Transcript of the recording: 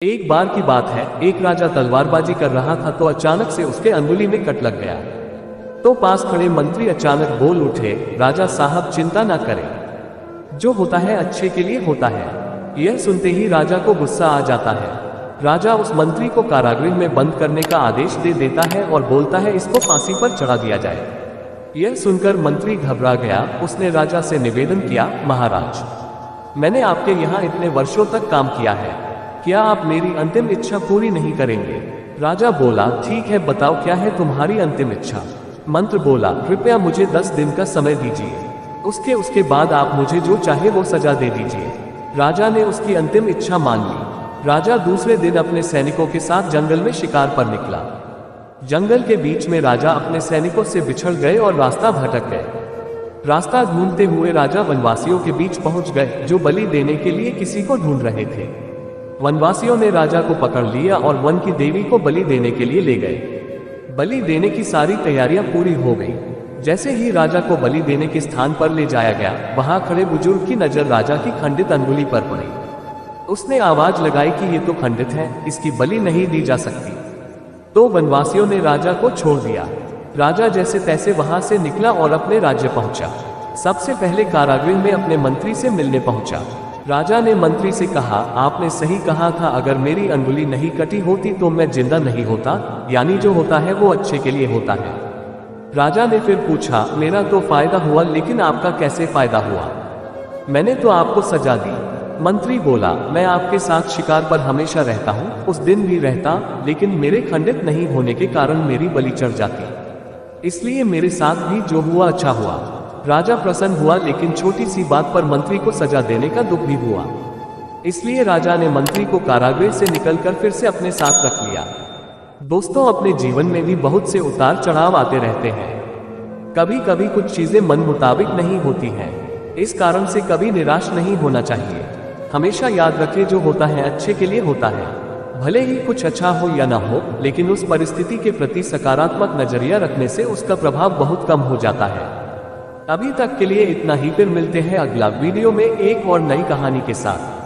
एक बार की बात है, एक राजा तलवारबाजी कर रहा था तो अचानक से उसके अंगुली में कट लग गया। तो पास खड़े मंत्री अचानक बोल उठे, राजा साहब चिंता ना करें, जो होता है अच्छे के लिए होता है। यह सुनते ही राजा को गुस्सा आ जाता है। राजा उस मंत्री को कारागृह में बंद करने का आदेश दे देता है और बोलता है इसको फांसी पर चढ़ा दिया जाए। यह सुनकर मंत्री घबरा गया। उसने राजा से निवेदन किया, महाराज, मैंने आपके यहाँ इतने वर्षों तक काम किया है, क्या आप मेरी अंतिम इच्छा पूरी नहीं करेंगे? राजा बोला, ठीक है, बताओ क्या है तुम्हारी अंतिम इच्छा? मंत्र बोला, कृपया मुझे 10 दिन का समय दीजिए, उसके बाद आप मुझे जो चाहे वो सजा दे दीजिए। राजा ने उसकी अंतिम इच्छा मान ली। राजा दूसरे दिन अपने सैनिकों के साथ जंगल में शिकार पर निकला। जंगल के बीच में राजा अपने सैनिकों से बिछड़ गए और रास्ता भटक गए। रास्ता ढूंढते हुए राजा वनवासियों के बीच पहुंच गए, जो बलि देने के लिए किसी को ढूंढ रहे थे। वनवासियों ने राजा को पकड़ लिया और वन की देवी को बलि देने के लिए ले गए। बलि देने की सारी तैयारियां पूरी हो गई। जैसे ही राजा को बलि देने के स्थान पर ले जाया गया, वहां खड़े बुजुर्ग की नजर राजा की खंडित अंगुली पर पड़ी। उसने आवाज लगाई कि ये तो खंडित है, इसकी बलि नहीं दी जा सकती। तो वनवासियों ने राजा को छोड़ दिया। राजा जैसे तैसे वहां से निकला और अपने राज्य पहुंचा। सबसे पहले कारागृह में अपने मंत्री से मिलने पहुंचा। राजा ने मंत्री से कहा, आपने सही कहा था, अगर मेरी अंगुली नहीं कटी होती तो मैं जिंदा नहीं होता, यानी जो होता है वो अच्छे के लिए होता है। राजा ने फिर पूछा, मेरा तो फायदा हुआ, लेकिन आपका कैसे फायदा हुआ? मैंने तो आपको सजा दी। मंत्री बोला, मैं आपके साथ शिकार पर हमेशा रहता हूँ, उस दिन भी रहता, लेकिन मेरे खंडित नहीं होने के कारण मेरी बलि चढ़ जाती, इसलिए मेरे साथ भी जो हुआ अच्छा हुआ। राजा प्रसन्न हुआ, लेकिन छोटी सी बात पर मंत्री को सजा देने का दुख भी हुआ। इसलिए राजा ने मंत्री को कारागृह से निकलकर फिर से अपने साथ रख लिया। दोस्तों, अपने जीवन में भी बहुत से उतार चढ़ाव आते रहते हैं। कभी कभी कुछ चीजें मन मुताबिक नहीं होती हैं। इस कारण से कभी निराश नहीं होना चाहिए। हमेशा याद रखें, जो होता है अच्छे के लिए होता है। भले ही कुछ अच्छा हो या ना हो, लेकिन उस परिस्थिति के प्रति सकारात्मक नजरिया रखने से उसका प्रभाव बहुत कम हो जाता है। अभी तक के लिए इतना ही, फिर मिलते हैं अगला वीडियो में एक और नई कहानी के साथ।